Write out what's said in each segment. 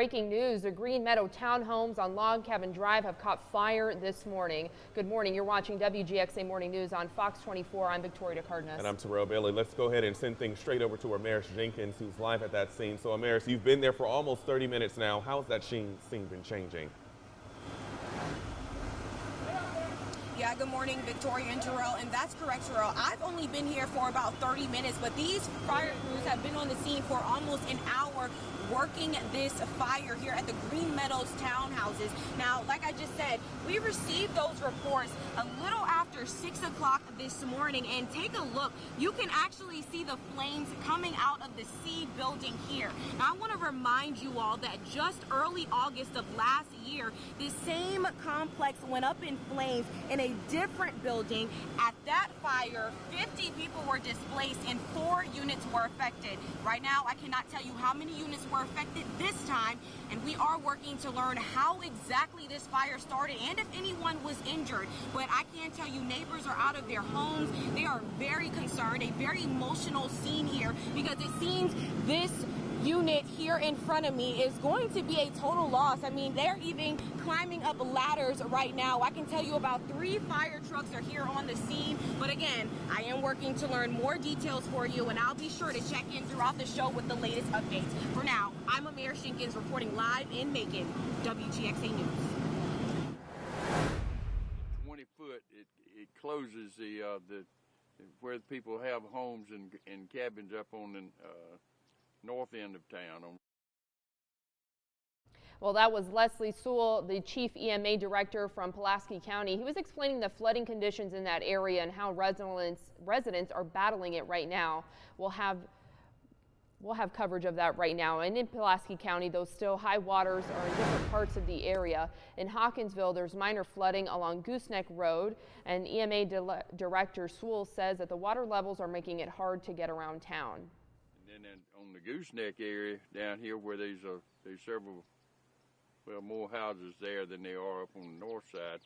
breaking news. The Green Meadow townhomes on Log Cabin Drive have caught fire this morning. Good morning. You're watching WGXA Morning News on Fox 24. I'm Victoria Cardenas. And I'm Terrell Bailey. Let's go ahead and send things straight over to Amaris Jenkins, who's live at that scene. So Amaris, you've been there for almost 30 minutes now. How's that scene been changing? Yeah, good morning, Victoria and Terrell. And that's correct, Terrell. I've only been here for about 30 minutes, but these fire crews have been on the scene for almost an hour working this fire here at the Green Meadows townhouses. Now, like I just said, we received those reports a little after 6 o'clock this morning, and take a look. You can actually see the flames coming out of the C building here. Now, I want to remind you all that just early August of last year, this same complex went up in flames in a different building. At that fire, 50 people were displaced and 4 units were affected. Right now, I cannot tell you how many units were affected this time, and we are working to learn how exactly this fire started and if anyone was injured. But I can tell you, neighbors are out of their homes. They are very concerned, a very emotional scene here, because it seems this unit here in front of me is going to be a total loss. I mean, they're even climbing up ladders right now. I can tell you about 3 fire trucks are here on the scene. But again, I am working to learn more details for you, and I'll be sure to check in throughout the show with the latest updates. For now, I'm Amaris Jenkins reporting live in Macon, WGXA News. 20 foot, it closes the where people have homes and cabins up on the north end of town. Well, that was Leslie Sewell, the chief EMA director from Pulaski County. He was explaining the flooding conditions in that area and how residents are battling it right now. We'll have coverage of that right now. And in Pulaski County, those still high waters are in different parts of the area. In Hawkinsville, there's minor flooding along Gooseneck Road, and EMA director Sewell says that the water levels are making it hard to get around town. And then on the Gooseneck area down here, where there's several, well, more houses there than there are up on the north side,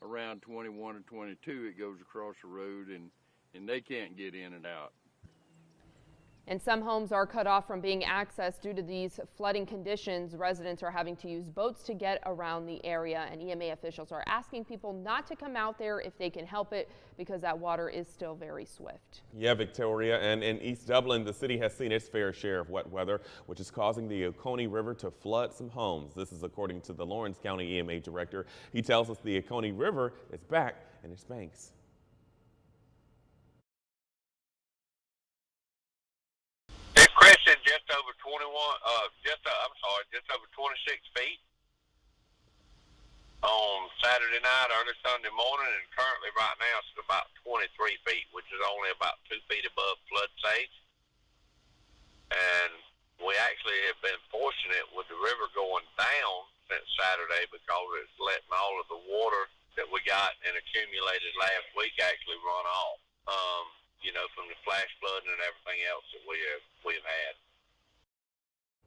around 21 and 22, it goes across the road, and they can't get in and out. And some homes are cut off from being accessed due to these flooding conditions. Residents are having to use boats to get around the area, and EMA officials are asking people not to come out there if they can help it, because that water is still very swift. Yeah, Victoria, and in East Dublin, the city has seen its fair share of wet weather, which is causing the Oconee River to flood some homes. This is according to the Lawrence County EMA director. He tells us the Oconee River is back in its banks. Just over 26 feet on Saturday night, early Sunday morning, and currently right now it's about 23 feet, which is only about 2 feet above flood stage. And we actually have been fortunate with the river going down since Saturday, because it's letting all of the water that we got and accumulated last week actually run off. From the flash flooding and everything else that we've had.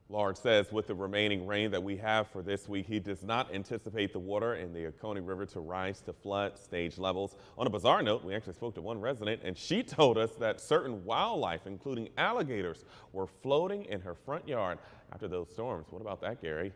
Lawrence says with the remaining rain that we have for this week, he does not anticipate the water in the Oconee River to rise to flood stage levels. On a bizarre note, we actually spoke to one resident, and she told us that certain wildlife, including alligators, were floating in her front yard after those storms. What about that, Gary?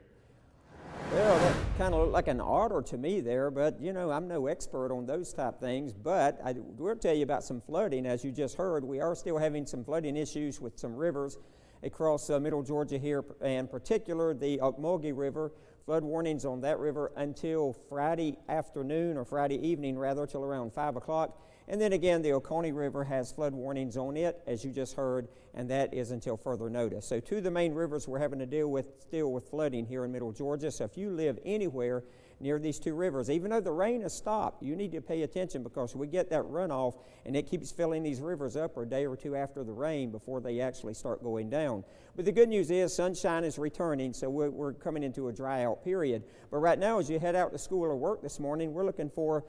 Well, that kind of looked like an otter to me there, but I'm no expert on those type things. But I will tell you about some flooding. As you just heard, we are still having some flooding issues with some rivers across middle Georgia here, and in particular the Ocmulgee River. Flood warnings on that river until Friday afternoon, or Friday evening rather, till around 5 o'clock. And then again, the Oconee River has flood warnings on it, as you just heard, and that is until further notice. So 2 of the main rivers we're having to deal with still with flooding here in middle Georgia. So if you live anywhere near these 2 rivers, even though the rain has stopped, you need to pay attention, because we get that runoff and it keeps filling these rivers up a day or 2 after the rain before they actually start going down. But the good news is sunshine is returning, so we're coming into a dry out period. But right now, as you head out to school or work this morning, we're looking for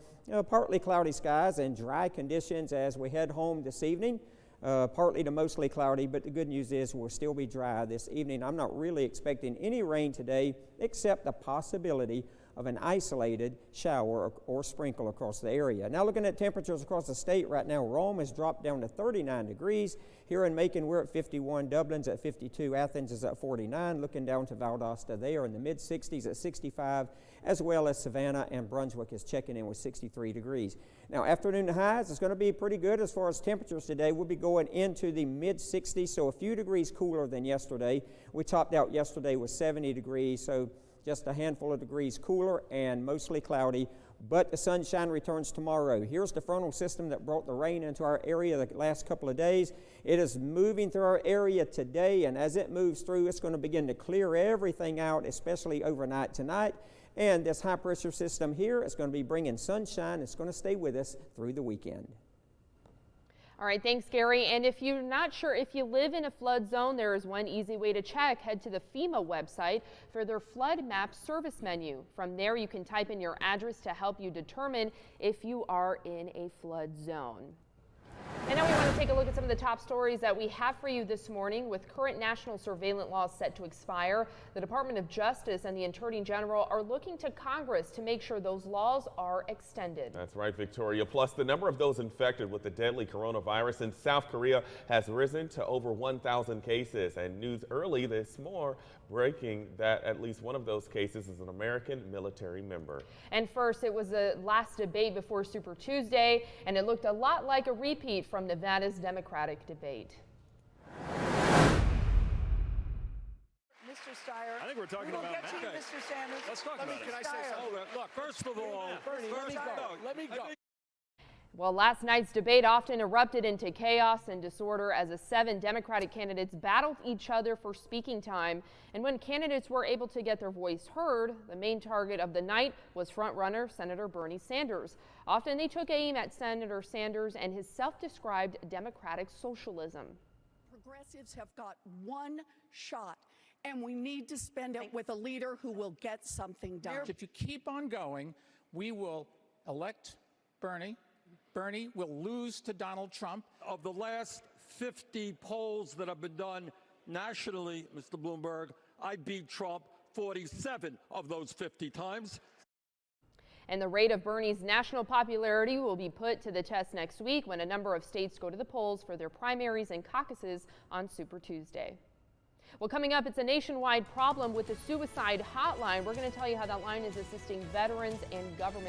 partly cloudy skies and dry conditions as we head home this evening. Partly to mostly cloudy, but the good news is we'll still be dry this evening. I'm not really expecting any rain today, except the possibility of an isolated shower or sprinkle across the area. Now looking at temperatures across the state right now, Rome has dropped down to 39 degrees. Here in Macon, we're at 51. Dublin's at 52. Athens is at 49. Looking down to Valdosta, they are in the mid-60s at 65, as well as Savannah and Brunswick is checking in with 63 degrees. Now, afternoon highs is going to be pretty good as far as temperatures today. We'll be going into the mid-60s, so a few degrees cooler than yesterday. We topped out yesterday with 70 degrees, so just a handful of degrees cooler and mostly cloudy. But the sunshine returns tomorrow. Here's the frontal system that brought the rain into our area the last couple of days. It is moving through our area today, and as it moves through, it's going to begin to clear everything out, especially overnight tonight. And this high pressure system here is going to be bringing sunshine. It's going to stay with us through the weekend. All right, thanks, Gary. And if you're not sure if you live in a flood zone, there is one easy way to check. Head to the FEMA website for their flood map service menu. From there, you can type in your address to help you determine if you are in a flood zone. And now we want to take a look at some of the top stories that we have for you this morning. With current national surveillance laws set to expire, the Department of Justice and the Attorney General are looking to Congress to make sure those laws are extended. That's right, Victoria. Plus, the number of those infected with the deadly coronavirus in South Korea has risen to over 1,000 cases. And news early this morning breaking that at least one of those cases is an American military member. And first, it was the last debate before Super Tuesday, and it looked a lot like a repeat from Nevada's Democratic debate. Mr. Steyer, I think we're talking we will about get to you, Matt. Mr. Sanders. Let's talk about it. Can I say something? Look, first of all, Bernie, let me go. Well, last night's debate often erupted into chaos and disorder as the 7 Democratic candidates battled each other for speaking time. And when candidates were able to get their voice heard, the main target of the night was frontrunner Senator Bernie Sanders. Often they took aim at Senator Sanders and his self-described democratic socialism. Progressives have got one shot, and we need to spend it with a leader who will get something done. If you keep on going, we will elect Bernie. Bernie will lose to Donald Trump. Of the last 50 polls that have been done nationally, Mr. Bloomberg, I beat Trump 47 of those 50 times. And the rate of Bernie's national popularity will be put to the test next week when a number of states go to the polls for their primaries and caucuses on Super Tuesday. Well, coming up, it's a nationwide problem with the suicide hotline. We're going to tell you how that line is assisting veterans and government